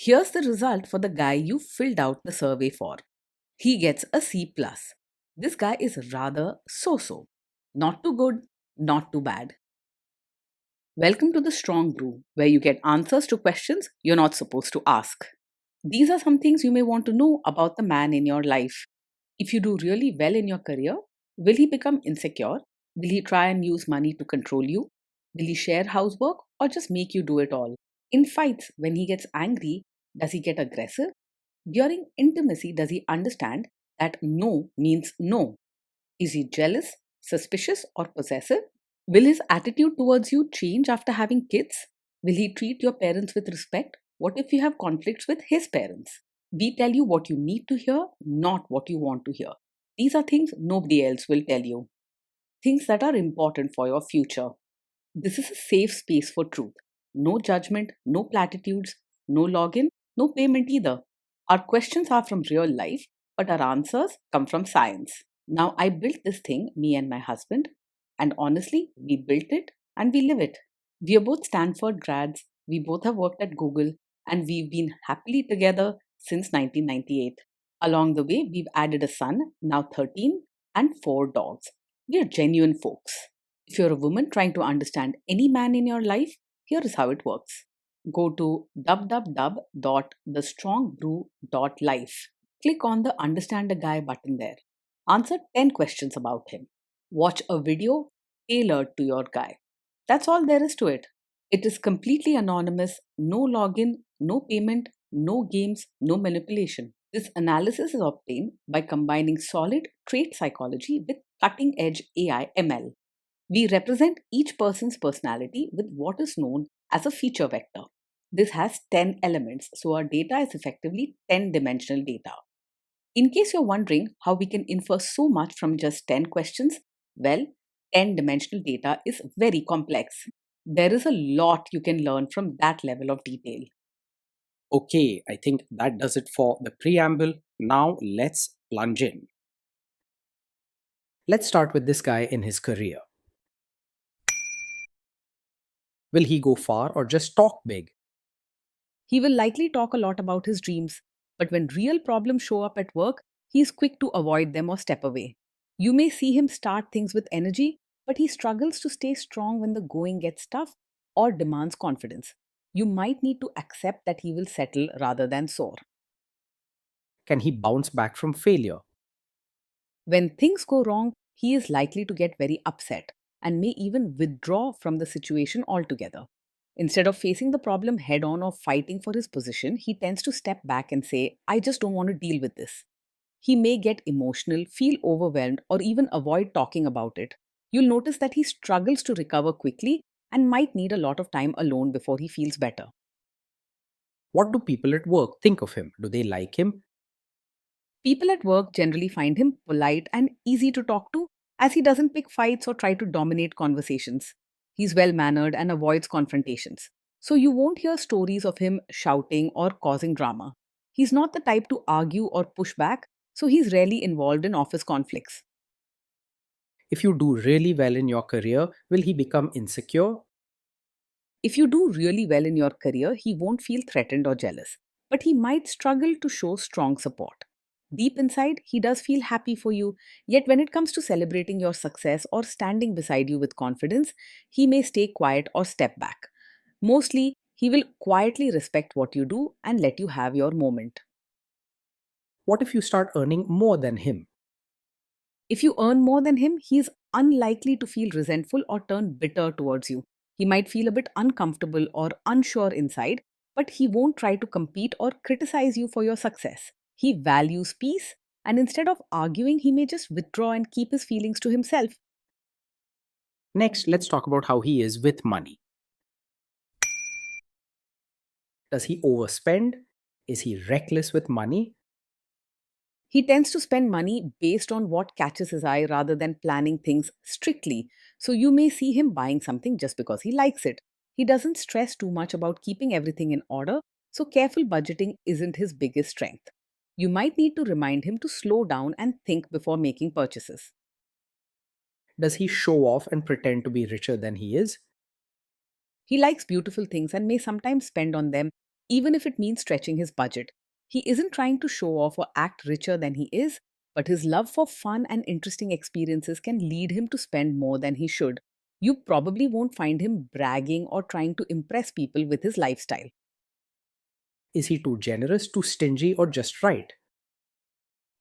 Here's the result for the guy you filled out the survey for. He gets a C+. plus. This guy is rather so-so. Not too good, not too bad. Welcome to the Strong Brew, where you get answers to questions you're not supposed to ask. These are some things you may want to know about the man in your life. If you do really well in your career, will he become insecure? Will he try and use money to control you? Will he share housework or just make you do it all? In fights, when he gets angry, does he get aggressive? During intimacy, does he understand that no means no? Is he jealous, suspicious, or possessive? Will his attitude towards you change after having kids? Will he treat your parents with respect? What if you have conflicts with his parents? We tell you what you need to hear, not what you want to hear. These are things nobody else will tell you. Things that are important for your future. This is a safe space for truth. No judgment, no platitudes, no login, no payment either. Our questions are from real life, but our answers come from science. Now, I built this thing, me and my husband, and honestly, we built it and we live it. We are both Stanford grads, we both have worked at Google, and we've been happily together since 1998. Along the way, we've added a son, now 13, and 4 dogs. We are genuine folks. If you're a woman trying to understand any man in your life, here is how it works. Go to www.thestrongbrew.life. Click on the Understand a Guy button there. Answer 10 questions about him. Watch a video tailored to your guy. That's all there is to it. It is completely anonymous, no login, no payment, no games, no manipulation. This analysis is obtained by combining solid trait psychology with cutting edge AI ML. We represent each person's personality with what is known as a feature vector. This has 10 elements, so our data is effectively 10-dimensional data. In case you're wondering how we can infer so much from just 10 questions, well, 10-dimensional data is very complex. There is a lot you can learn from that level of detail. Okay, I think that does it for the preamble. Now let's plunge in. Let's start with this guy in his career. Will he go far or just talk big? He will likely talk a lot about his dreams, but when real problems show up at work, he is quick to avoid them or step away. You may see him start things with energy, but he struggles to stay strong when the going gets tough or demands confidence. You might need to accept that he will settle rather than soar. Can he bounce back from failure? When things go wrong, he is likely to get very upset and may even withdraw from the situation altogether. Instead of facing the problem head on or fighting for his position, he tends to step back and say, I just don't want to deal with this. He may get emotional, feel overwhelmed, or even avoid talking about it. You'll notice that he struggles to recover quickly and might need a lot of time alone before he feels better. What do people at work think of him? Do they like him? People at work generally find him polite and easy to talk to, as he doesn't pick fights or try to dominate conversations. He's well mannered and avoids confrontations. So you won't hear stories of him shouting or causing drama. He's not the type to argue or push back, so he's rarely involved in office conflicts. If you do really well in your career, will he become insecure? If you do really well in your career, he won't feel threatened or jealous, but he might struggle to show strong support. Deep inside, he does feel happy for you, yet when it comes to celebrating your success or standing beside you with confidence, he may stay quiet or step back. Mostly, he will quietly respect what you do and let you have your moment. What if you start earning more than him? If you earn more than him, he is unlikely to feel resentful or turn bitter towards you. He might feel a bit uncomfortable or unsure inside, but he won't try to compete or criticize you for your success. He values peace, and instead of arguing, he may just withdraw and keep his feelings to himself. Next, let's talk about how he is with money. Does he overspend? Is he reckless with money? He tends to spend money based on what catches his eye rather than planning things strictly. So you may see him buying something just because he likes it. He doesn't stress too much about keeping everything in order, so careful budgeting isn't his biggest strength. You might need to remind him to slow down and think before making purchases. Does he show off and pretend to be richer than he is? He likes beautiful things and may sometimes spend on them, even if it means stretching his budget. He isn't trying to show off or act richer than he is, but his love for fun and interesting experiences can lead him to spend more than he should. You probably won't find him bragging or trying to impress people with his lifestyle. Is he too generous, too stingy, or just right?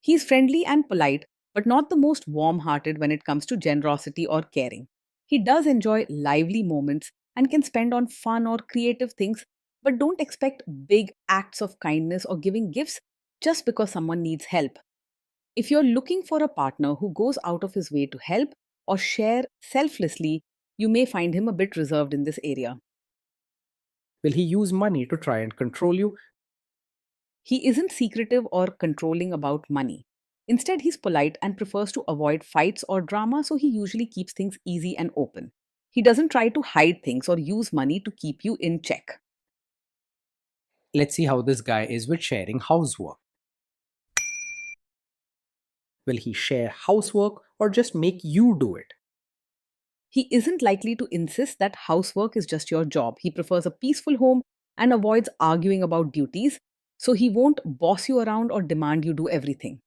He's friendly and polite, but not the most warm hearted when it comes to generosity or caring. He does enjoy lively moments and can spend on fun or creative things, but don't expect big acts of kindness or giving gifts just because someone needs help. If you're looking for a partner who goes out of his way to help or share selflessly, you may find him a bit reserved in this area. Will he use money to try and control you? He isn't secretive or controlling about money. Instead, he's polite and prefers to avoid fights or drama, so he usually keeps things easy and open. He doesn't try to hide things or use money to keep you in check. Let's see how this guy is with sharing housework. Will he share housework or just make you do it? He isn't likely to insist that housework is just your job. He prefers a peaceful home and avoids arguing about duties, so he won't boss you around or demand you do everything.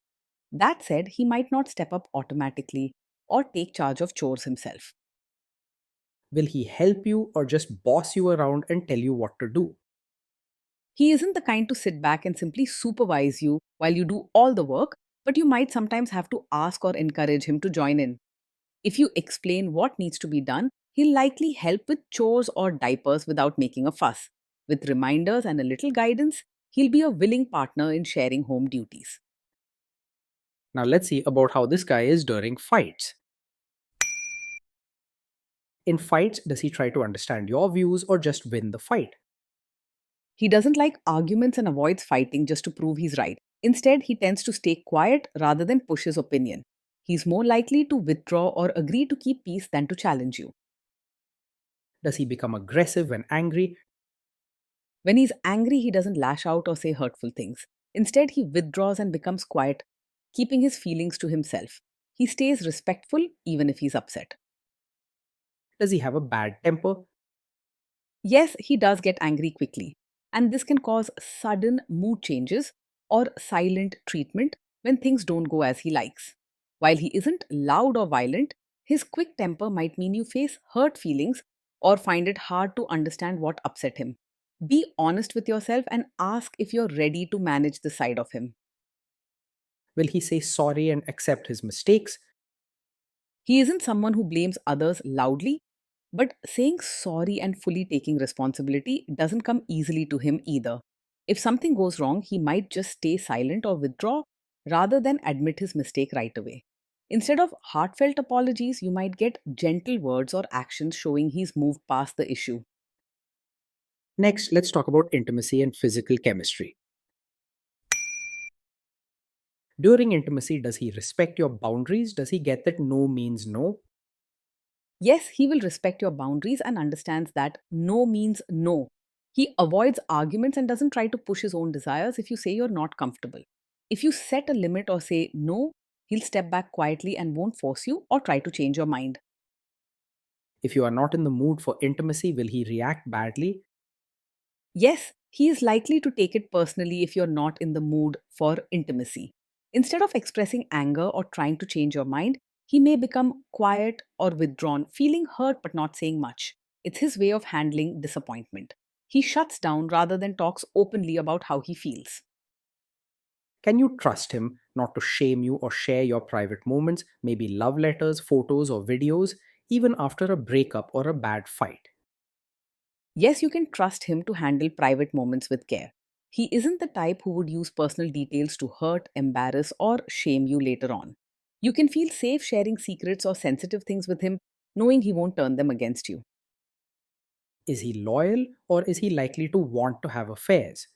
That said, he might not step up automatically or take charge of chores himself. Will he help you or just boss you around and tell you what to do? He isn't the kind to sit back and simply supervise you while you do all the work, but you might sometimes have to ask or encourage him to join in. If you explain what needs to be done, he'll likely help with chores or diapers without making a fuss. With reminders and a little guidance, he'll be a willing partner in sharing home duties. Now let's see about how this guy is during fights. In fights, does he try to understand your views or just win the fight? He doesn't like arguments and avoids fighting just to prove he's right. Instead, he tends to stay quiet rather than push his opinion. He's more likely to withdraw or agree to keep peace than to challenge you. Does he become aggressive when angry? When he's angry, he doesn't lash out or say hurtful things. Instead, he withdraws and becomes quiet, keeping his feelings to himself. He stays respectful even if he's upset. Does he have a bad temper? Yes, he does get angry quickly, and this can cause sudden mood changes or silent treatment when things don't go as he likes. While he isn't loud or violent, his quick temper might mean you face hurt feelings or find it hard to understand what upset him. Be honest with yourself and ask if you're ready to manage this side of him. Will he say sorry and accept his mistakes? He isn't someone who blames others loudly, but saying sorry and fully taking responsibility doesn't come easily to him either. If something goes wrong, he might just stay silent or withdraw rather than admit his mistake right away. Instead of heartfelt apologies, you might get gentle words or actions showing he's moved past the issue. Next, let's talk about intimacy and physical chemistry. During intimacy, does he respect your boundaries? Does he get that no means no? Yes, he will respect your boundaries and understands that no means no. He avoids arguments and doesn't try to push his own desires if you say you're not comfortable. If you set a limit or say no, he'll step back quietly and won't force you or try to change your mind. If you are not in the mood for intimacy, will he react badly? Yes, he is likely to take it personally if you're not in the mood for intimacy. Instead of expressing anger or trying to change your mind, he may become quiet or withdrawn, feeling hurt but not saying much. It's his way of handling disappointment. He shuts down rather than talks openly about how he feels. Can you trust him not to shame you or share your private moments, maybe love letters, photos, or videos, even after a breakup or a bad fight? Yes, you can trust him to handle private moments with care. He isn't the type who would use personal details to hurt, embarrass, or shame you later on. You can feel safe sharing secrets or sensitive things with him, knowing he won't turn them against you. Is he loyal or is he likely to want to have affairs?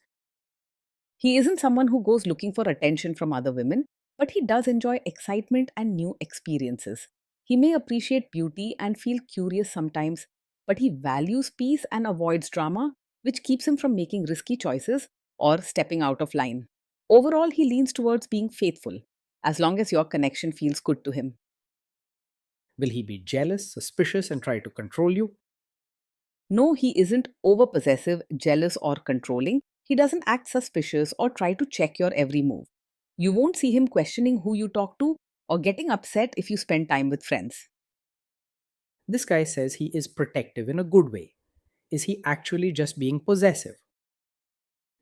He isn't someone who goes looking for attention from other women, but he does enjoy excitement and new experiences. He may appreciate beauty and feel curious sometimes, but he values peace and avoids drama, which keeps him from making risky choices or stepping out of line. Overall, he leans towards being faithful, as long as your connection feels good to him. Will he be jealous, suspicious, and try to control you? No, he isn't over possessive, jealous, or controlling. he doesn't act suspicious or try to check your every move. You won't see him questioning who you talk to or getting upset if you spend time with friends. This guy says he is protective in a good way. Is he actually just being possessive?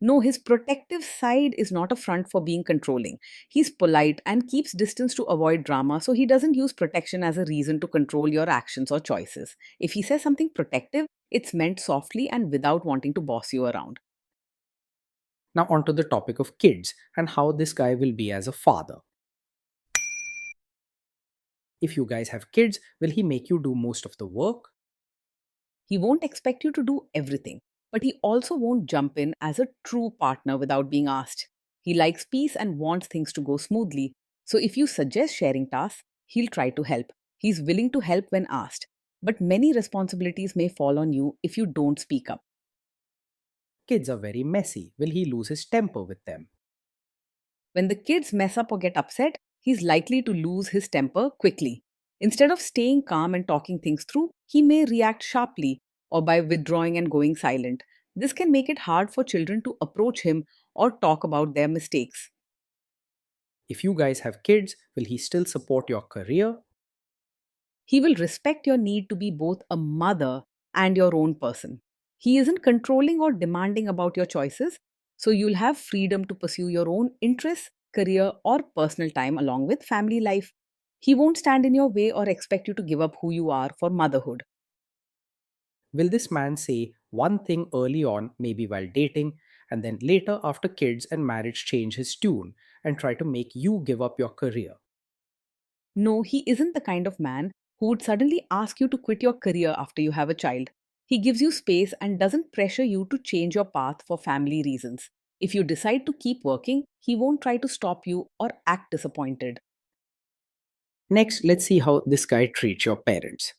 No, his protective side is not a front for being controlling. He's polite and keeps distance to avoid drama, so he doesn't use protection as a reason to control your actions or choices. If he says something protective, it's meant softly and without wanting to boss you around. Now, onto the topic of kids and how this guy will be as a father. If you guys have kids, will he make you do most of the work? He won't expect you to do everything, but he also won't jump in as a true partner without being asked. He likes peace and wants things to go smoothly. So if you suggest sharing tasks, he'll try to help. He's willing to help when asked. But many responsibilities may fall on you if you don't speak up. Kids are very messy. Will he lose his temper with them? When the kids mess up or get upset, he's likely to lose his temper quickly. Instead of staying calm and talking things through, he may react sharply or by withdrawing and going silent. This can make it hard for children to approach him or talk about their mistakes. If you guys have kids, will he still support your career? He will respect your need to be both a mother and your own person. He isn't controlling or demanding about your choices, so you'll have freedom to pursue your own interests, career, or personal time along with family life. He won't stand in your way or expect you to give up who you are for motherhood. Will this man say one thing early on, maybe while dating, and then later after kids and marriage change his tune and try to make you give up your career? No, he isn't the kind of man who would suddenly ask you to quit your career after you have a child. He gives you space and doesn't pressure you to change your path for family reasons. If you decide to keep working, he won't try to stop you or act disappointed. Next, let's see how this guy treats your parents.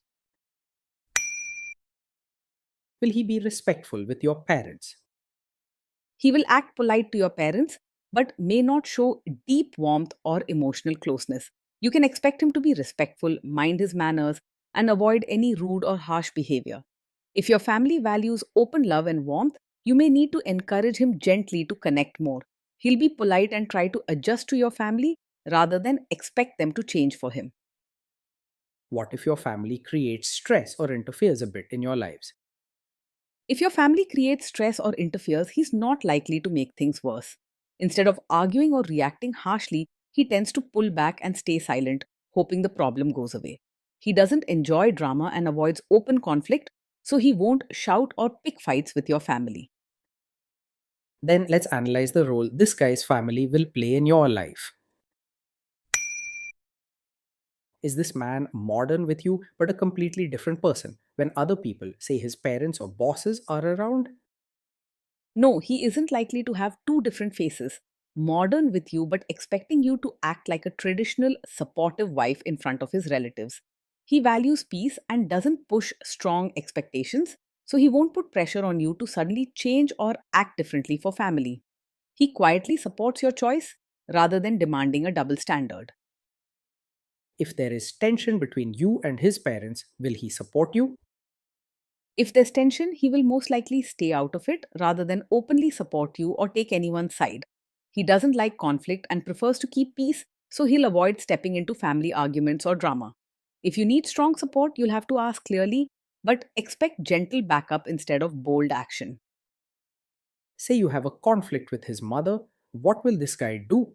Will he be respectful with your parents? He will act polite to your parents, but may not show deep warmth or emotional closeness. You can expect him to be respectful, mind his manners, and avoid any rude or harsh behavior. If your family values open love and warmth, you may need to encourage him gently to connect more. He'll be polite and try to adjust to your family rather than expect them to change for him. What if your family creates stress or interferes a bit in your lives? If your family creates stress or interferes, he's not likely to make things worse. Instead of arguing or reacting harshly, he tends to pull back and stay silent, hoping the problem goes away. He doesn't enjoy drama and avoids open conflict, so he won't shout or pick fights with your family. Then let's analyze the role this guy's family will play in your life. Is this man modern with you but a completely different person when other people, say his parents or bosses, are around? No, he isn't likely to have two different faces, modern with you, but expecting you to act like a traditional, supportive wife in front of his relatives. He values peace and doesn't push strong expectations, so he won't put pressure on you to suddenly change or act differently for family. He quietly supports your choice rather than demanding a double standard. If there is tension between you and his parents, will he support you? If there's tension, he will most likely stay out of it rather than openly support you or take anyone's side. He doesn't like conflict and prefers to keep peace, so he'll avoid stepping into family arguments or drama. If you need strong support, you'll have to ask clearly, but expect gentle backup instead of bold action. Say you have a conflict with his mother, what will this guy do?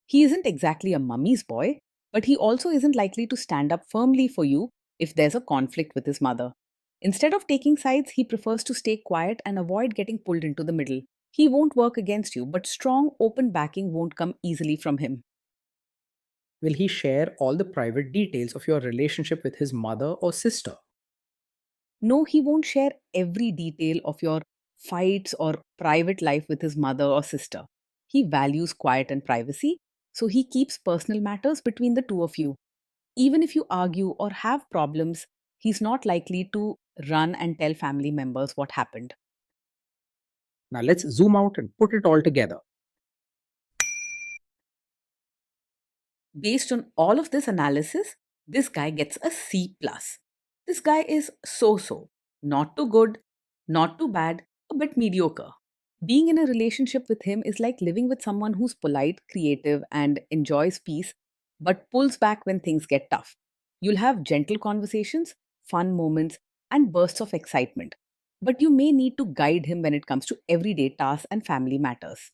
He isn't exactly a mummy's boy, but he also isn't likely to stand up firmly for you if there's a conflict with his mother. Instead of taking sides, he prefers to stay quiet and avoid getting pulled into the middle. He won't work against you, but strong, open backing won't come easily from him. Will he share all the private details of your relationship with his mother or sister? No, he won't share every detail of your fights or private life with his mother or sister. He values quiet and privacy, so he keeps personal matters between the two of you. Even if you argue or have problems, he's not likely to run and tell family members what happened. Now let's zoom out and put it all together. Based on all of this analysis, this guy gets a C plus. This guy is so so, not too good, not too bad, a bit mediocre. Being in a relationship with him is like living with someone who's polite, creative, and enjoys peace, but pulls back when things get tough. You'll have gentle conversations, fun moments, and bursts of excitement. But you may need to guide him when it comes to everyday tasks and family matters.